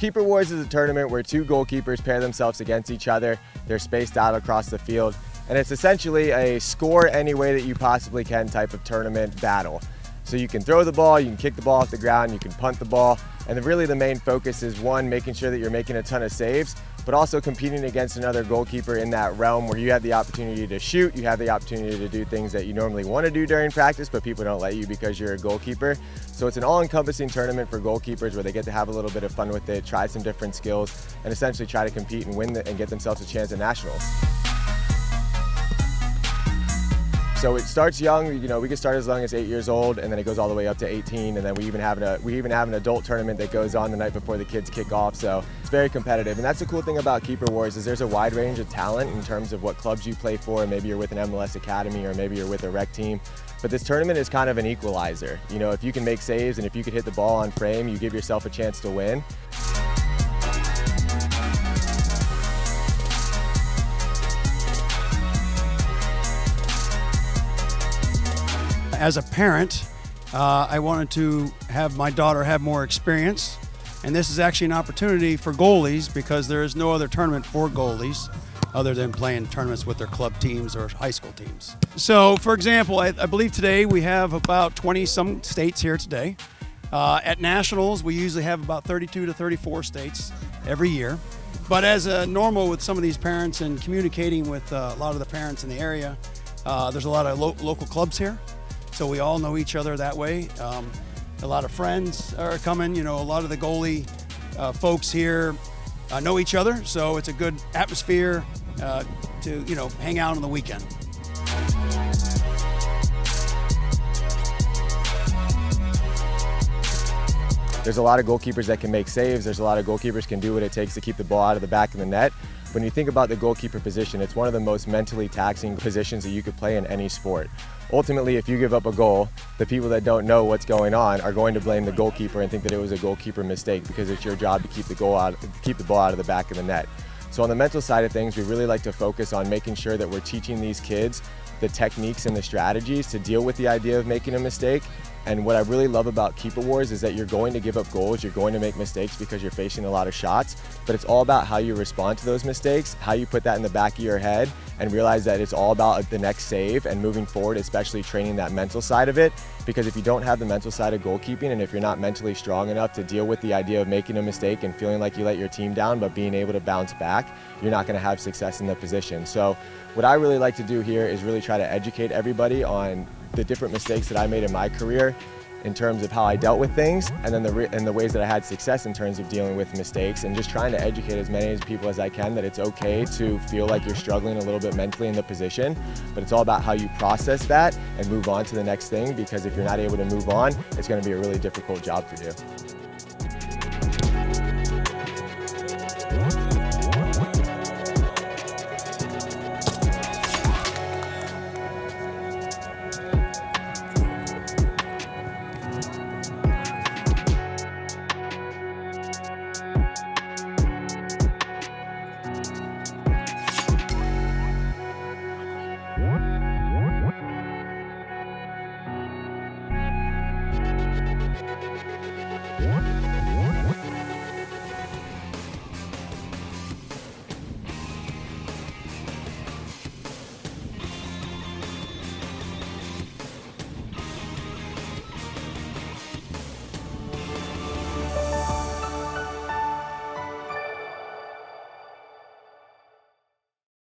Keeper Wars is a tournament where two goalkeepers pair themselves against each other. They're spaced out across the field, and it's essentially a score any way that you possibly can type of tournament battle. So you can throw the ball, you can kick the ball off the ground, you can punt the ball, and then really the main focus is one, making sure that you're making a ton of saves, but also competing against another goalkeeper in that realm where you have the opportunity to shoot, you have the opportunity to do things that you normally want to do during practice, but people don't let you because you're a goalkeeper. So it's an all-encompassing tournament for goalkeepers where they get to have a little bit of fun with it, try some different skills, and essentially try to compete and win and get themselves a chance at nationals. So it starts young, we can start as young as 8 years old, and then it goes all the way up to 18, and then we even have an adult tournament that goes on the night before the kids kick off. So it's very competitive, and that's the cool thing about Keeper Wars is there's a wide range of talent in terms of what clubs you play for. Maybe you're with an MLS academy, or maybe you're with a rec team. But this tournament is kind of an equalizer. If you can make saves and if you can hit the ball on frame, you give yourself a chance to win. As a parent, I wanted to have my daughter have more experience, and this is actually an opportunity for goalies because there is no other tournament for goalies other than playing tournaments with their club teams or high school teams. So, for example, I believe today we have about 20-some states here today. At nationals, we usually have about 32 to 34 states every year. But as normal with some of these parents and communicating with a lot of the parents in the area, there's a lot of local clubs here. So we all know each other that way. A lot of friends are coming. A lot of the goalie folks here know each other, so it's a good atmosphere to hang out on the weekend. There's a lot of goalkeepers that can make saves. There's a lot of goalkeepers can do what it takes to keep the ball out of the back of the net. When you think about the goalkeeper position, it's one of the most mentally taxing positions that you could play in any sport. Ultimately, if you give up a goal, the people that don't know what's going on are going to blame the goalkeeper and think that it was a goalkeeper mistake because it's your job to keep the ball out of the back of the net. So on the mental side of things, we really like to focus on making sure that we're teaching these kids the techniques and the strategies to deal with the idea of making a mistake. And what I really love about Keeper Wars is that you're going to give up goals, you're going to make mistakes because you're facing a lot of shots, but it's all about how you respond to those mistakes, how you put that in the back of your head and realize that it's all about the next save and moving forward, especially training that mental side of it. Because if you don't have the mental side of goalkeeping and if you're not mentally strong enough to deal with the idea of making a mistake and feeling like you let your team down but being able to bounce back, you're not going to have success in the position. So what I really like to do here is really try to educate everybody on the different mistakes that I made in my career in terms of how I dealt with things, and then the ways that I had success in terms of dealing with mistakes, and just trying to educate as many people as I can that it's okay to feel like you're struggling a little bit mentally in the position, but it's all about how you process that and move on to the next thing, because if you're not able to move on, it's going to be a really difficult job for you.